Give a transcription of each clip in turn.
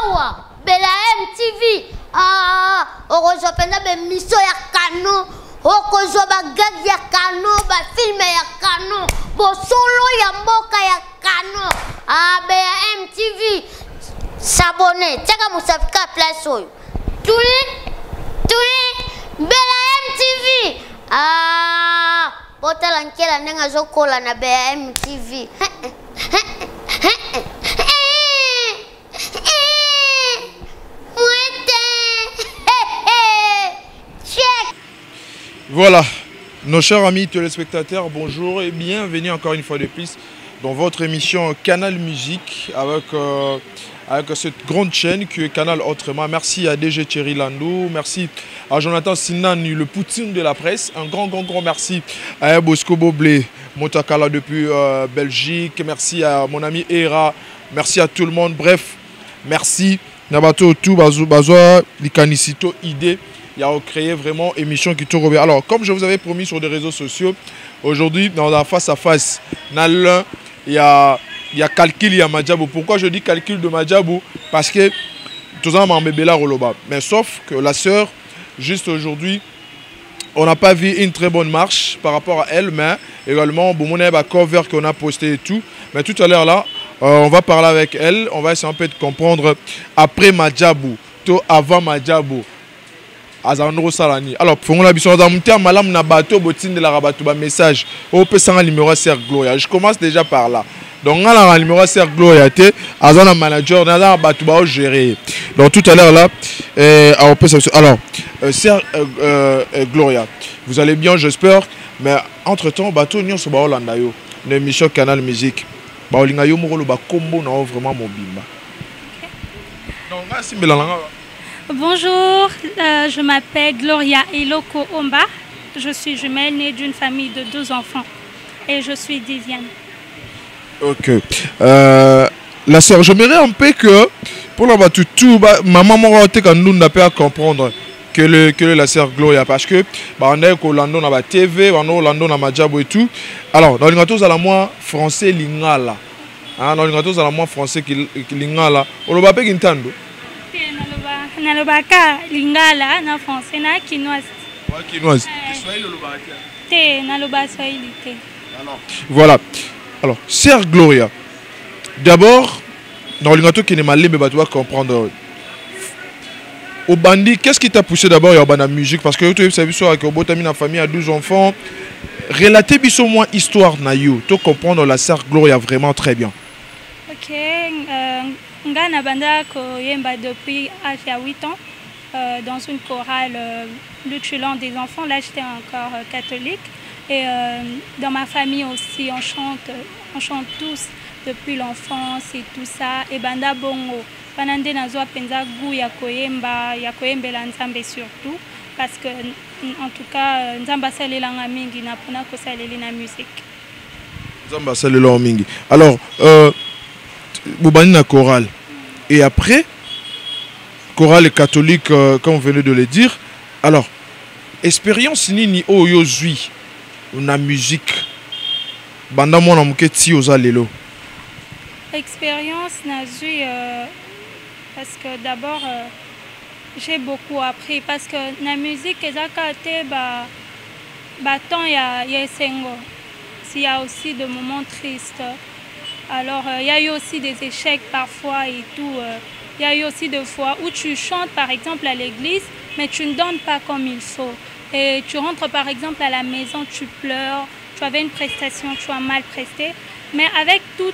awa bela MTV okozwa pena bemiso ya kano okozwa bagag ya kano bafilme ya kano bosolo ya mboka ya kano bela MTV s'abonner tiaka musafika place oyo tui bela MTV botala nkela ndenge azokola na bela MTV Voilà, nos chers amis téléspectateurs, bonjour et bienvenue encore une fois de plus dans votre émission Canal Musique avec cette grande chaîne qui est Canal Autrement. Merci à DG Thierry Landou, merci à Jonathan Sinan, le Poutine de la presse. Un grand merci à Bosco Boblé, Motakala depuis Belgique. Merci à mon ami Era, merci à tout le monde. Bref, merci. Nabato tout Bazoa, Likanisito idée. Il y a créé vraiment une émission qui tourne bien. Alors, comme je vous avais promis sur les réseaux sociaux, aujourd'hui, dans la face à face, il y a calcul, il y a Madjabou. Pourquoi je dis calcul de Madjabou? Parce que tout ça m'a embébé Roloba. Mais sauf que la sœur, juste aujourd'hui, on n'a pas vu une très bonne marche par rapport à elle, mais également, bon, on a un cover qu'on a posté et tout. Mais tout à l'heure là, on va parler avec elle. On va essayer un peu de comprendre après Madjabou, tout avant Madjabou. Alors, pour la mission malam na bateau botine de la rabatou ba message au peut sans numéro Sœur Gloria. Je commence déjà par là. Donc on a le numéro Sœur Gloria té azana manager na bateau ba gérer. Donc tout à l'heure là alors Sœur Gloria, vous allez bien j'espère, mais entre-temps bateau nyon so ba Hollanda yo. Une émission Canal Musique. Ba olinga yo moko lo ba combo na vraiment mobimba. Donc merci Melanga. Bonjour, je m'appelle Gloria Eloko Omba. Je suis jumelle née d'une famille de 2 enfants et je suis 10e. Ok. La sœur, j'aimerais un peu que pour la tout maman m'a dit qu'on n'a pas à comprendre que la sœur Gloria parce que on est au London na TV, on est au London na Madjabou et tout. Alors dans les gâteaux à la moi français lingala. Dans les gâteaux à la moi français qui lingala. On le va pas qu'intendo. Nalobaka lingala na français na kinoise. Ouais, kinoise. Swahili lobaka. Te naloba swahili te. Alors, voilà. Alors, Sœur Gloria. D'abord, dans le gâteau qui n'est mal, tu dois comprendre. Au bandit, qu'est-ce qui t'a poussé d'abord à la musique? Parce que tu as vu ça avec une famille à 12 enfants. Relatez au moins histoire na you. Tu comprends la Sœur Gloria vraiment très bien. Ok. Ngana banda koyemba depuis l'âge de 8 ans dans une chorale l'utulent des enfants. Là j'étais encore catholique et dans ma famille aussi on chante tous depuis l'enfance et tout ça et banda bongo panande nazwa penza gu ya koyembela nzambe surtout parce que en tout cas nzamba salelanga mingi na pona ko saleli na musique nzamba salelanga mingi. Alors Boubani na chorale. Et après, chorale catholique, comme vous venez de le dire. Alors, expérience ni oyozui na musique. Banda mona muketi oza lelo. Expérience na zui parce que d'abord j'ai beaucoup appris parce que la musique ezaka te ba temps ya sengo. S'il y a aussi des moments tristes. Alors, il y a eu aussi des échecs parfois et tout. Il y a eu aussi des fois où tu chantes, par exemple, à l'église, mais tu ne donnes pas comme il faut. Et tu rentres, par exemple, à la maison, tu pleures, tu avais une prestation, tu as mal presté. Mais avec tout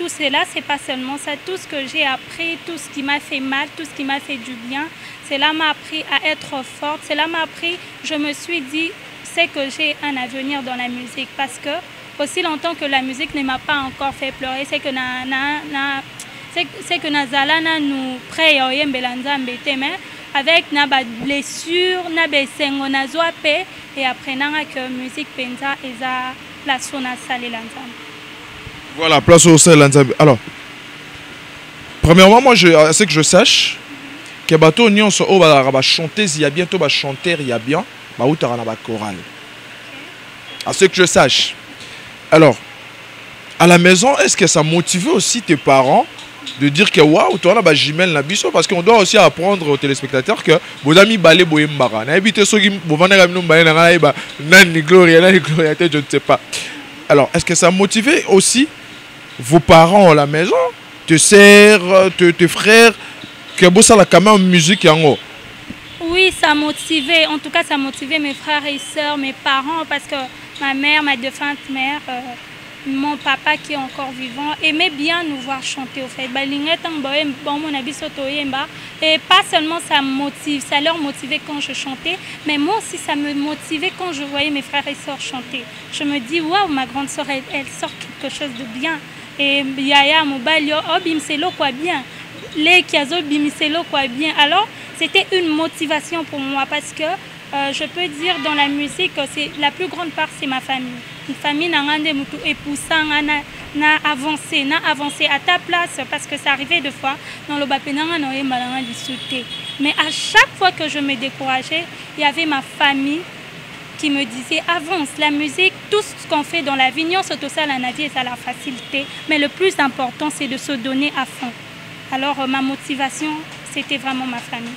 cela, c'est pas seulement ça. Tout ce que j'ai appris, tout ce qui m'a fait mal, tout ce qui m'a fait du bien, cela m'a appris à être forte. Cela m'a appris, je me suis dit, c'est que j'ai un avenir dans la musique parce que aussi longtemps que la musique ne m'a pas encore fait pleurer, c'est que nazala nous prêt oyembela nzambe te mais avec na ba blessure na besengo na zwa pe et après nanga que musique penza eza place na salela nzambe. Voilà, place au salela nzambe. Alors premièrement moi c'est que je sache que bato nyonso o ba chanteuse il y a bientôt ba chanteur il y a bien ba utara na ba chorale. À ce que je sache. Alors, à la maison, est-ce que ça motivait aussi tes parents de dire que waouh, tu as Jimel Nabiso, parce qu'on doit aussi apprendre aux téléspectateurs que vos amis balé boyembara. N'habitez ceux qui vous vendent la Gloria, je ne sais pas. Alors, est-ce que ça a motivé aussi vos parents à la maison, tes sœurs, tes frères, que vous savez quand même musique en haut? Oui, ça a motivé. En tout cas, ça a motivé mes frères et sœurs, mes parents, parce que ma mère, ma défunte mère, mon papa qui est encore vivant, aimait bien nous voir chanter au fait. Et pas seulement ça me motive, ça leur motivait quand je chantais, mais moi aussi ça me motivait quand je voyais mes frères et sœurs chanter. Je me dis, waouh, ma grande sœur, elle sort quelque chose de bien. Et Yaya Mobalio, oh, bimselo quoi bien. Les Kiazo bimselo quoi bien. Alors, c'était une motivation pour moi parce que je peux dire dans la musique, la plus grande part, c'est ma famille. Une famille n'a épousant, n'a avancé à ta place parce que ça arrivait deux fois dans le Bapenanga mais à chaque fois que je me décourageais, il y avait ma famille qui me disait avance, la musique, tout ce qu'on fait dans la vie, c'est ça la vie et ça la facilité, mais le plus important c'est de se donner à fond. Alors ma motivation, c'était vraiment ma famille.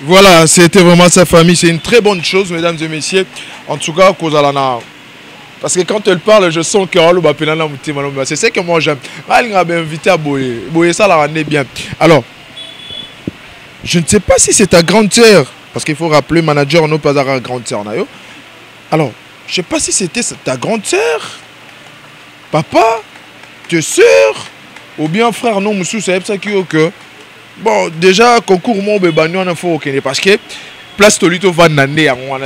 Voilà, c'était vraiment sa famille. C'est une très bonne chose, mesdames et messieurs. En tout cas, parce que quand elle parle, je sens que c'est ce que moi j'aime. Elle m'a invité à Boye. Boye, ça la rendait bien. Alors, je ne sais pas si c'est ta grande sœur, parce qu'il faut rappeler, manager, non pas à grande sœur. Alors, je ne sais pas si c'était ta grande sœur, papa, tes sœurs, ou bien frère, non, monsieur, c'est ça qui est que. Bon, déjà, concours mon bébé, on a fait aucun parce que place Tolito va nander à moi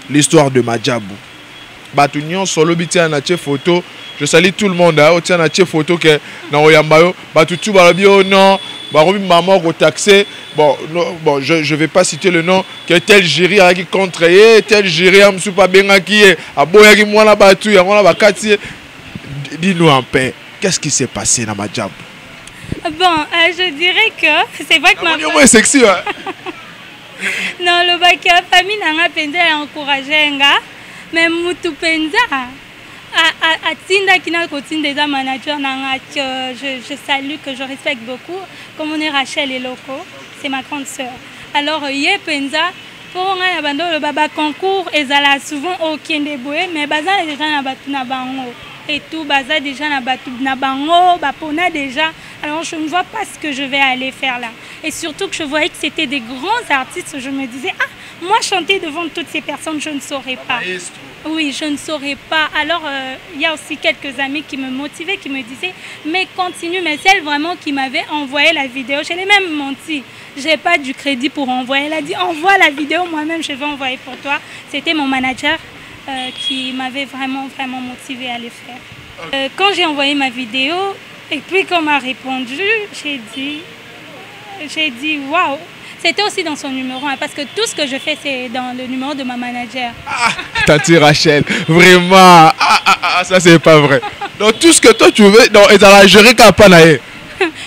l'histoire de Madjabou. Batunion solo biti na che photo. Je salue tout le monde hein, tient na che photo que na oyambayo batutu balabio non, barobi maman au taxé. Bon, je vais pas citer le nom que tel géri a qui contre tel géri am pas bien qui est a boya qui moi la batu ya moi la bakati. Dis-nous en paix, qu'est-ce qui s'est passé dans Madjabou? Bon, je dirais que c'est vrai que ma famille est sexy. Hein? Non, le bac la famille n'a pas encouragé mais Moutou Penza a Tinda qui n'a qu'au déjà manager je salue, que je respecte beaucoup, comme on est Rachel et Loco, c'est ma grande sœur. Alors Yé Penza pour le baba concours et ça souvent aucun déboué mais baza déjà na batu na bango et tout baza déjà na batu na bango bapona déjà. Alors je ne vois pas ce que je vais aller faire là. Et surtout que je voyais que c'était des grands artistes. Je me disais, ah, moi chanter devant toutes ces personnes, je ne saurais pas. Oui, je ne saurais pas. Alors il y a aussi quelques amis qui me motivaient, qui me disaient, mais continue. Mais celle vraiment qui m'avait envoyé la vidéo, je l'ai même menti. Je n'ai pas du crédit pour envoyer. Elle a dit, envoie la vidéo, moi-même je vais envoyer pour toi. C'était mon manager qui m'avait vraiment motivé à le faire. Quand j'ai envoyé ma vidéo, et puis quand on m'a répondu, j'ai dit waouh. C'était aussi dans son numéro 1 parce que tout ce que je fais c'est dans le numéro de ma manager. Ah, Tati Rachel, vraiment. Ça c'est pas vrai. Donc tout ce que toi tu veux, donc elle a géré Kapanae.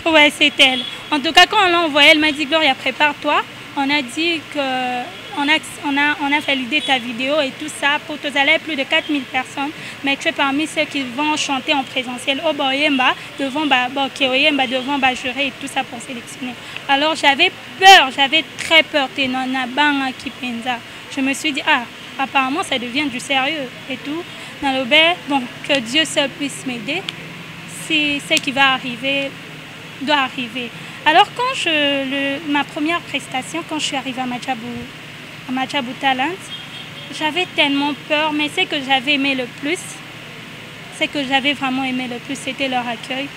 Ouais, c'est elle. En tout cas quand on l'a envoyé, elle m'a dit Gloria, prépare-toi. On a dit que on a validé ta vidéo et tout ça pour te aller plus de 4000 personnes, mais tu es parmi ceux qui vont chanter en présentiel au Boyemba devant Keoyemba devant jurer et tout ça pour sélectionner. Alors j'avais peur, j'avais très peur. Je me suis dit ah apparemment ça devient du sérieux et tout. Dans le bon que Dieu seul puisse m'aider. Si ce qui va arriver doit arriver. Alors quand ma première prestation, quand je suis arrivée à Madjabou Talent, j'avais tellement peur, mais ce que j'avais aimé le plus, ce que j'avais vraiment aimé le plus, c'était leur accueil.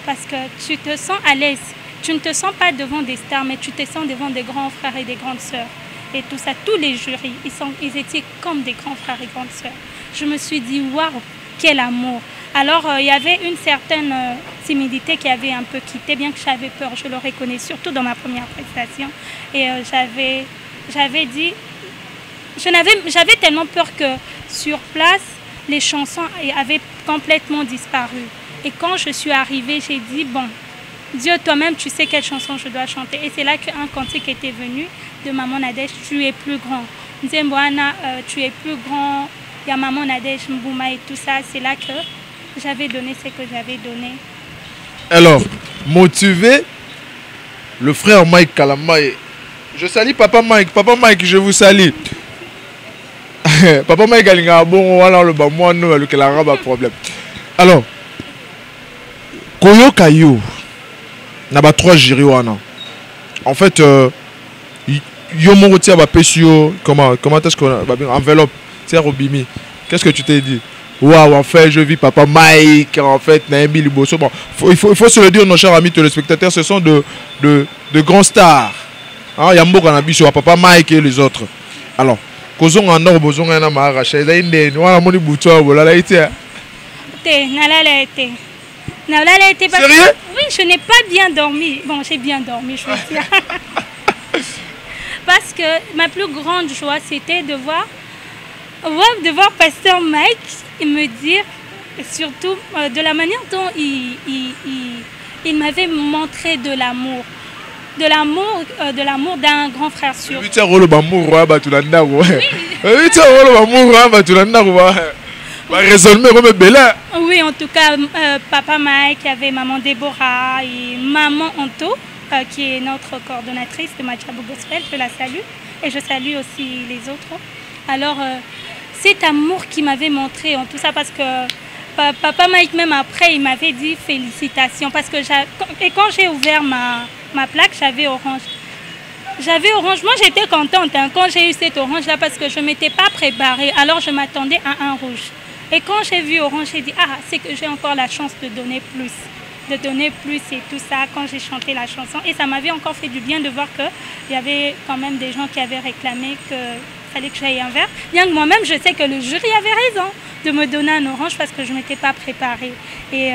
Parce que tu te sens à l'aise. Tu ne te sens pas devant des stars, mais tu te sens devant des grands frères et des grandes sœurs. Et tout ça, tous les jurys, ils étaient comme des grands frères et grandes sœurs. Je me suis dit, waouh, quel amour! Alors, il y avait une certaine timidité qui avait un peu quitté, bien que j'avais peur, je le reconnais, surtout dans ma première prestation. Et j'avais dit, j'avais tellement peur que sur place, les chansons avaient complètement disparu. Et quand je suis arrivée, j'ai dit, bon, Dieu, toi-même, tu sais quelle chanson je dois chanter. Et c'est là qu'un cantique était venu de Maman Nadège, tu es plus grand. Nzemboana, tu es plus grand. Il y a Maman Nadège, Mbouma et tout ça. C'est là que j'avais donné ce que j'avais donné. Alors, motiver le frère Mike Kalamae. Je salue Papa Mike. Papa Mike, je vous salue. Papa Mike Kalinga, bon, voilà le bas, moi, nous, le problème. Alors, Koyo Kayo, n'a pas 3 jurys. En fait, yo morotia ba pesio, comment est-ce qu'on a enveloppe, c'est Robimi. Qu'est-ce que tu t'es dit? Waouh, en fait, je vis Papa Mike, en fait, Naëmi Liboso. Bon, il faut se le dire, nos chers amis téléspectateurs, ce sont de grands stars. Il y a beaucoup de sur Papa Mike et les autres. Alors, Kozon en or, Bozon en Amara, Shaïdaïne, voilà, mon bouton, voilà, là, été. Sérieux? Oui, je n'ai pas bien dormi. Bon, j'ai bien dormi, je veux dire. Parce que ma plus grande joie, c'était de voir Pasteur Mike me dire, surtout de la manière dont il m'avait montré de l'amour. De l'amour d'un grand frère sûr. Oui. Oui, en tout cas, Papa Mike, il y avait Maman Déborah et Maman Anto, qui est notre coordonnatrice de Madjabou Gospel, je la salue. Et je salue aussi les autres. Alors, cet amour qu'il m'avait montré en tout ça, parce que Papa Mike, même après, il m'avait dit félicitations. Parce que quand j'ai ouvert ma plaque, j'avais orange. Moi j'étais contente quand j'ai eu cette orange-là, parce que je ne m'étais pas préparée. Alors, je m'attendais à un rouge. Et quand j'ai vu orange, j'ai dit, c'est que j'ai encore la chance de donner plus. Et tout ça, quand j'ai chanté la chanson. Et ça m'avait encore fait du bien de voir qu'il y avait quand même des gens qui avaient réclamé qu'il fallait que j'aille un verre. Bien que moi-même, je sais que le jury avait raison de me donner un orange parce que je ne m'étais pas préparée. Et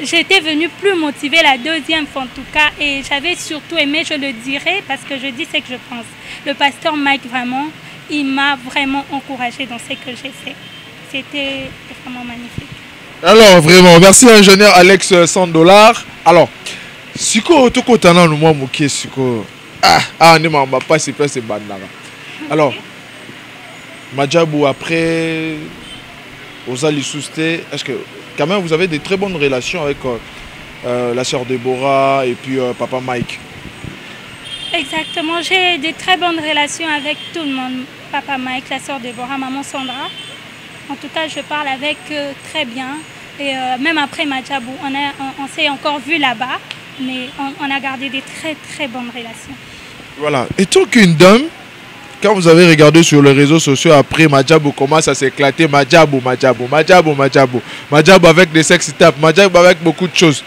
j'étais venue plus motivée la deuxième fois en tout cas. Et j'avais surtout aimé, je le dirais, parce que je dis ce que je pense. Le pasteur Mike, vraiment, il m'a vraiment encouragée dans ce que j'ai fait. C'était vraiment magnifique. Alors, vraiment, merci ingénieur Alex, $100. Alors, si tu as moi, pas c'est pas c'est alors, Madjabou, après, Osali Sousté, est-ce que quand même vous avez des très bonnes relations avec la sœur Déborah et puis Papa Mike? Exactement, j'ai des très bonnes relations avec tout le monde. Papa Mike, la sœur Déborah, maman Sandra. En tout cas, je parle avec très bien. Et même après Madjabou, on s'est encore vu là-bas, mais on a gardé des très très bonnes relations. Voilà. Et tant qu'une dame, quand vous avez regardé sur les réseaux sociaux après Madjabou commence à s'éclater, Madjabou avec des sex tapes, Madjabou avec beaucoup de choses.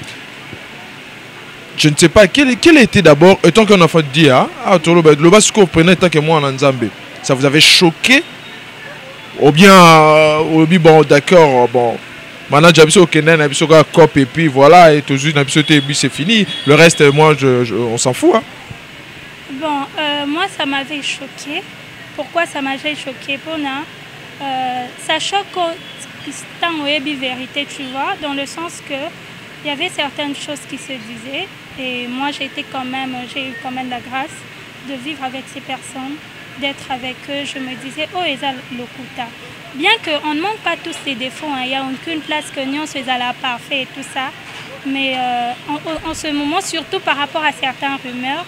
Je ne sais pas, quel était d'abord, étant qu'on a fait dire, le bas que vous prenez tant que moi en Nzambé, ça vous avait choqué? Ou bien, bon, d'accord, bon, maintenant j'ai au Kenya, j'ai au COP et puis voilà, et tout de suite, c'est fini. Le reste, moi, on s'en fout. Hein. Bon, moi, ça m'avait choqué. Pourquoi ça m'avait choqué? Ça choque tant où vérité, tu vois, dans le sens que il y avait certaines choses qui se disaient. Et moi, j'ai eu quand même la grâce de vivre avec ces personnes, d'être avec eux. Je me disais, oh, Eza Lokuta. Bien qu'on ne manque pas tous ces défauts, il n'y a aucune place que nous, c'est à la parfait et tout ça. Mais en ce moment, surtout par rapport à certaines rumeurs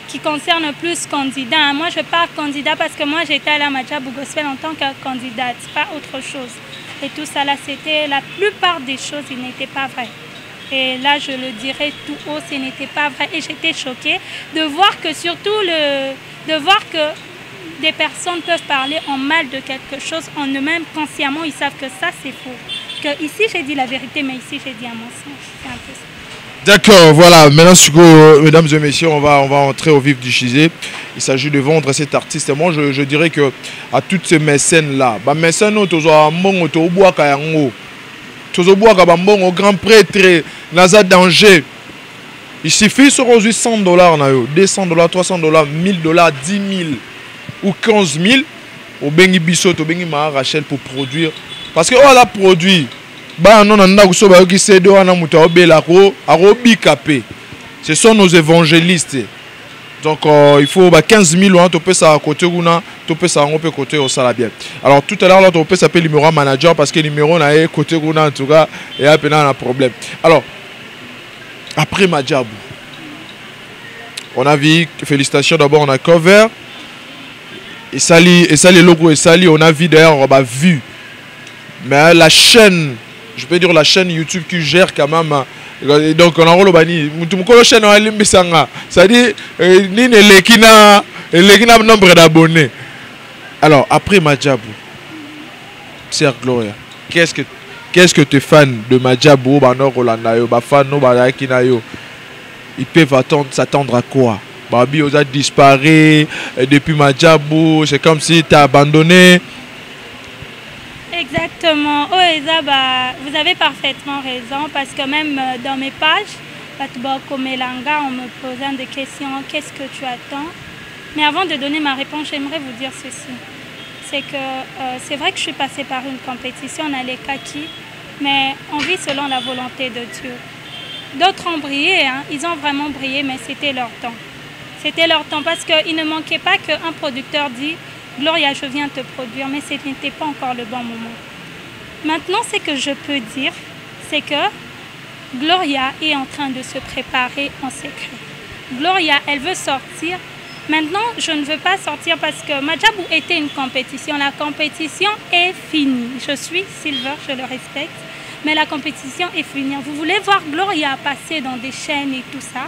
qui concernent plus candidats. Moi, je parle candidat parce que moi, j'étais à la Madjabou Gospel en tant que candidate, pas autre chose. Et tout ça, là, c'était la plupart des choses, il n'était pas vrai. Et là, je le dirais tout haut, ce n'était pas vrai. Et j'étais choquée de voir que des personnes peuvent parler en mal de quelque chose en eux-mêmes, consciemment, ils savent que ça, c'est faux. Que ici, j'ai dit la vérité, mais ici, j'ai dit un mensonge. C'est un peu ça. D'accord, voilà. Maintenant, mesdames et messieurs, on va entrer au vif du sujet. Il s'agit de vendre cet artiste. Et moi, je dirais que à toutes ces mécènes-là, mécènes, au grand prêtre, Naza Danger. Il suffit sur $100, $200, $300, $1000, 10 000 ou 15 000 au Bengi Bissot, au Bengi Maha Rachel pour produire. Parce que on a produit. Ce sont nos évangélistes. Donc il faut 15 000 on peut ça à côté tu peux ça côté au salabien. Alors tout à l'heure on peut s'appeler numéro manager parce que le numéro n'a côté en tout cas et a un problème. Alors après Madjabou. On a vu, félicitations d'abord, on a cover. Et ça, les logos, et ça, on a vu d'ailleurs, on a vu. Mais la chaîne, je peux dire la chaîne YouTube qui gère quand même. Donc on a un bani. La chaîne, c'est-à-dire, ni le nombre d'abonnés. Alors, après Madjabou, Sœur Gloria, qu'est-ce que tu es fan de Madjabou, ils peuvent s'attendre à quoi? Babi a disparu depuis Madjabou, c'est comme si tu as abandonné. Exactement. Oh, Eza, vous avez parfaitement raison parce que même dans mes pages, comme Elanga, on me posant des questions, qu'est-ce que tu attends? Mais avant de donner ma réponse, j'aimerais vous dire ceci. C'est que c'est vrai que je suis passée par une compétition, on a les kaki, mais on vit selon la volonté de Dieu. D'autres ont brillé, hein, ils ont vraiment brillé, mais c'était leur temps. C'était leur temps parce qu'il ne manquait pas qu'un producteur dit « Gloria, je viens te produire », mais ce n'était pas encore le bon moment. Maintenant, ce que je peux dire, c'est que Gloria est en train de se préparer en secret. Gloria, elle veut sortir. Maintenant, je ne veux pas sortir parce que Madjabou était une compétition. La compétition est finie. Je suis Silver, je le respecte. Mais la compétition est finie. Vous voulez voir Gloria passer dans des chaînes et tout ça?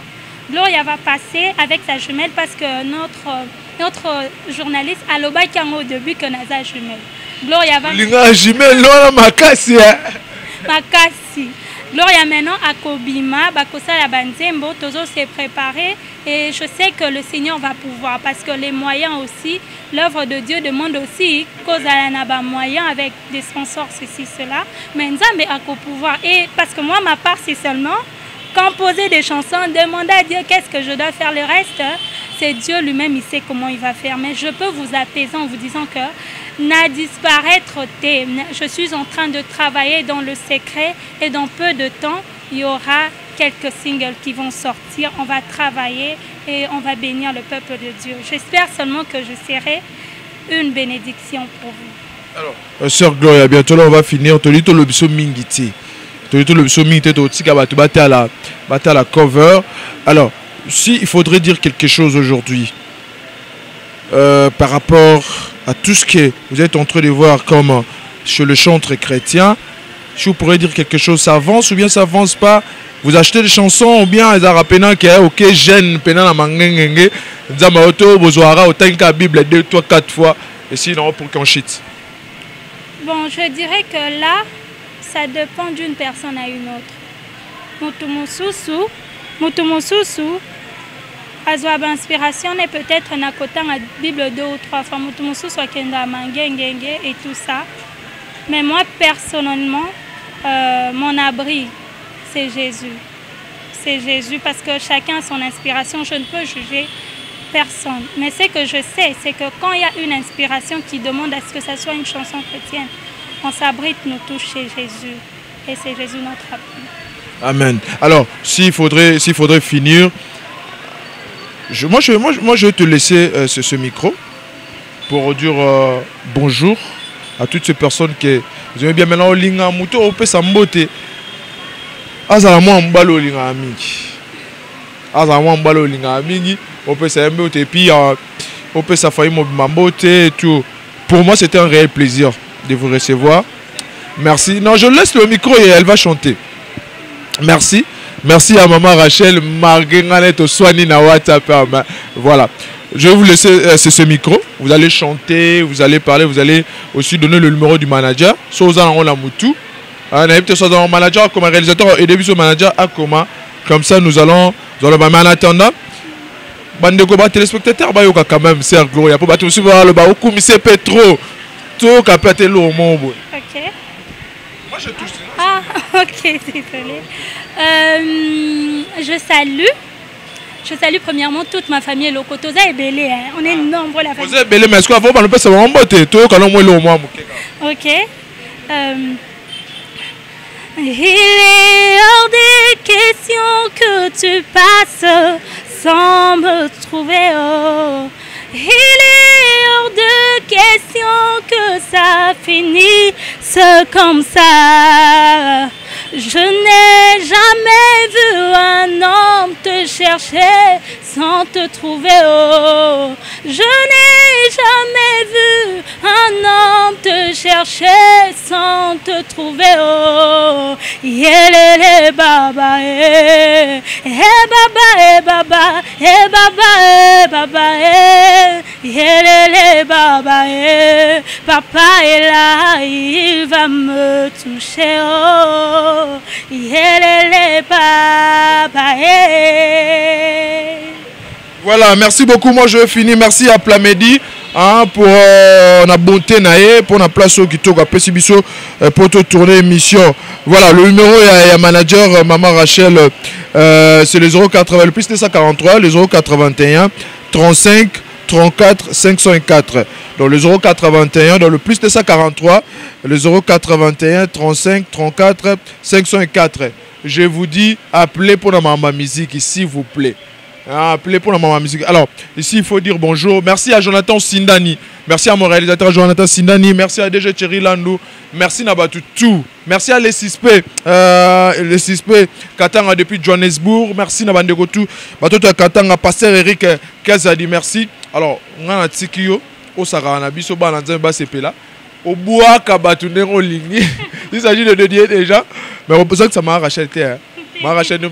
Gloria va passer avec sa jumelle parce que notre journaliste a l'obakango au début que Naza jumelle. Gloria va... jumelle, non, Makassi. Makassi. Gloria maintenant à Kobima, Bakosa la Banzembo, Tozo s'est préparé et je sais que le Seigneur va pouvoir parce que les moyens aussi, l'œuvre de Dieu demande aussi cause à la moyens avec des sponsors, ceci, cela. Mais Nzambe a qu'au pouvoir. Et parce que moi, ma part, c'est seulement composer des chansons, demander à Dieu qu'est-ce que je dois faire. Le reste, c'est Dieu lui-même, il sait comment il va faire. Mais je peux vous apaiser en vous disant que n'a disparaître t'es. Je suis en train de travailler dans le secret et dans peu de temps, il y aura quelques singles qui vont sortir. On va travailler et on va bénir le peuple de Dieu. J'espère seulement que je serai une bénédiction pour vous. Alors, Sœur Gloria, bientôt là, on va finir. Tu dis tout le biso mingiti. Tu dis tout le biso mingiti, tu as la cover. Alors, s'il faudrait dire quelque chose aujourd'hui par rapport à tout ce que vous êtes en train de voir comme chez le chantre chrétien, si vous pourrez dire quelque chose, ça avance ou bien ça avance pas? Vous achetez des chansons ou bien ils ont que ok jeune pena na mangengenge nzamaoto bozoara otanka Bible 2, 3, 4 fois et sinon pour qu'on chite. Bon, je dirais que là, ça dépend d'une personne à une autre. Mutumosusu azwa inspiration et peut-être na kotanga Bible 2 ou 3 fois mutumosusu akenda mangengenge et tout ça. Mais moi personnellement, mon abri, c'est Jésus. C'est Jésus parce que chacun a son inspiration. Je ne peux juger personne. Mais ce que je sais, c'est que quand il y a une inspiration qui demande à ce que ça soit une chanson chrétienne, on s'abrite nous tous chez Jésus. Et c'est Jésus notre appui. Amen. Alors, s'il faudrait finir, moi, je vais te laisser ce micro pour dire bonjour à toutes ces personnes qui aiment bien maintenant au linga muto au pe sambote. Azala mwa mbalo linga mingi. Azala mwa mbalo linga mingi au pe sambote et puis au pe safai mambote et tout. Pour moi, c'était un réel plaisir de vous recevoir. Merci. Non, je laisse le micro et elle va chanter. Merci. Merci à maman Rachel, Marguerite Soani na WhatsApp. Voilà. Je vais vous laisser ce micro. Vous allez chanter, vous allez parler, vous allez aussi donner le numéro du manager. Soza on la moutou. Un manager comme un réalisateur et début sur manager à comment. Comme ça nous allons en attendant. Bandeko ba téléspectateurs ba yoka quand même Sœur Gloria pour battre aussi voir le ba au commissaire Petro. Tout capter l'eau mon boy. OK. Moi je touche. Ah, OK, désolé. Je salue premièrement toute ma famille Lokotoza et Belé. Hein. On est nombreux la famille. Vous êtes Belé, mais est-ce qu'on va pas ça va monter tout quand on est au moins. OK. Il est hors des questions que tu passes sans me trouver. Oh. Il est hors de question que ça finisse comme ça. Je n'ai jamais vu un chercher sans te trouver. Oh, je n'ai jamais vu un homme te chercher sans te trouver. Oh, yelele baba baba baba baba baba yelele baba papa est là, il va me toucher. Oh, yelele baba. Voilà, merci beaucoup. Moi, je vais finir. Merci à Plamedi pour la bonté, pour la place qui pour te tourner l'émission. Voilà, le numéro est manager Maman Rachel. C'est le 080, le plus 243, le 081 35 34 504. Donc le 081, dans le plus 243, le 081 35 34 504. Je vous dis, appelez pour la Maman Musique, s'il vous plaît. Appelez pour la Maman Musique. Alors, ici, il faut dire bonjour. Merci à Jonathan Sindani. Merci à mon réalisateur Jonathan Sindani. Merci à DG Thierry Landou. Merci Nabatou tout. Merci à les 6P. Les 6P Katanga depuis Johannesburg. Merci Nabandeko tout. Batoto Katanga, Pasteur Eric Kazadi. Merci. Alors, on a un tikio. Au Sarana Biso Balanzan Basepela. Au bois Kabatouné Rolini. Il s'agit de dédier déjà. Mais on peut dire que ça m'a arraché. Rachel nous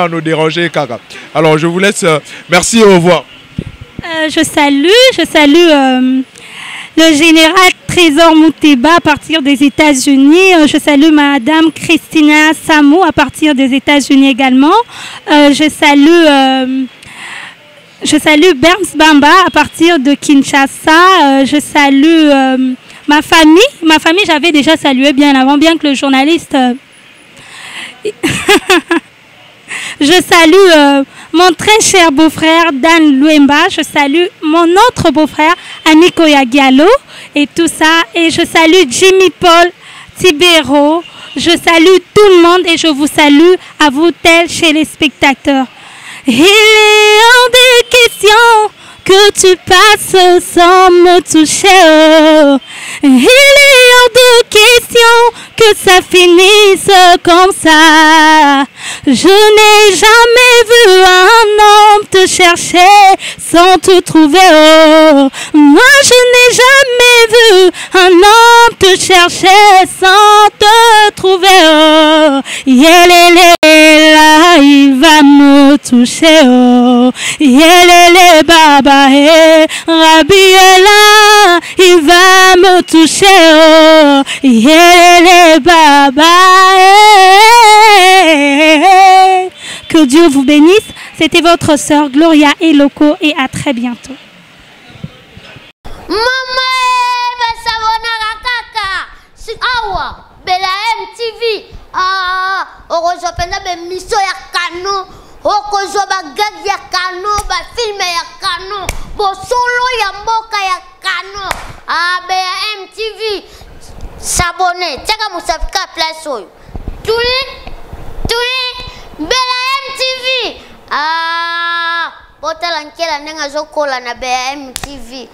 nous déranger Kaka. Alors je vous laisse. Merci et au revoir. Je salue le général Trésor Mouteba à partir des États-Unis. Je salue Madame Christina Samou à partir des États-Unis également. Je salue Berns Bamba à partir de Kinshasa. Je salue ma famille. Ma famille, j'avais déjà salué bien avant, bien que le journaliste... Je salue mon très cher beau-frère Dan Luemba. Je salue mon autre beau-frère Aniko Yagialo et tout ça. Et je salue Jimmy Paul Tibero. Je salue tout le monde et je vous salue à vous tels chez les spectateurs. Il est hors de question que tu passes sans me toucher. Il est hors de question que ça finisse comme ça. Je n'ai jamais vu un homme te chercher sans te trouver. Oh. Moi je n'ai jamais vu un homme te chercher sans te trouver. Oh. Yelele là, il va me toucher. Oh. Yelele baba. Rabbi est là, il va me toucher. Oh, yélé baba. Que Dieu vous bénisse. C'était votre sœur Gloria Eloko et à très bientôt. Maman, awa bela MTV okozwa pena bemiso ya kano okozwa bagagi ya kano bafilme ya kano bosolo ya mboka ya kano bela MTV s'abonner teka musafika place oyo tui bela MTV botala nkela ndenga zokola na bela MTV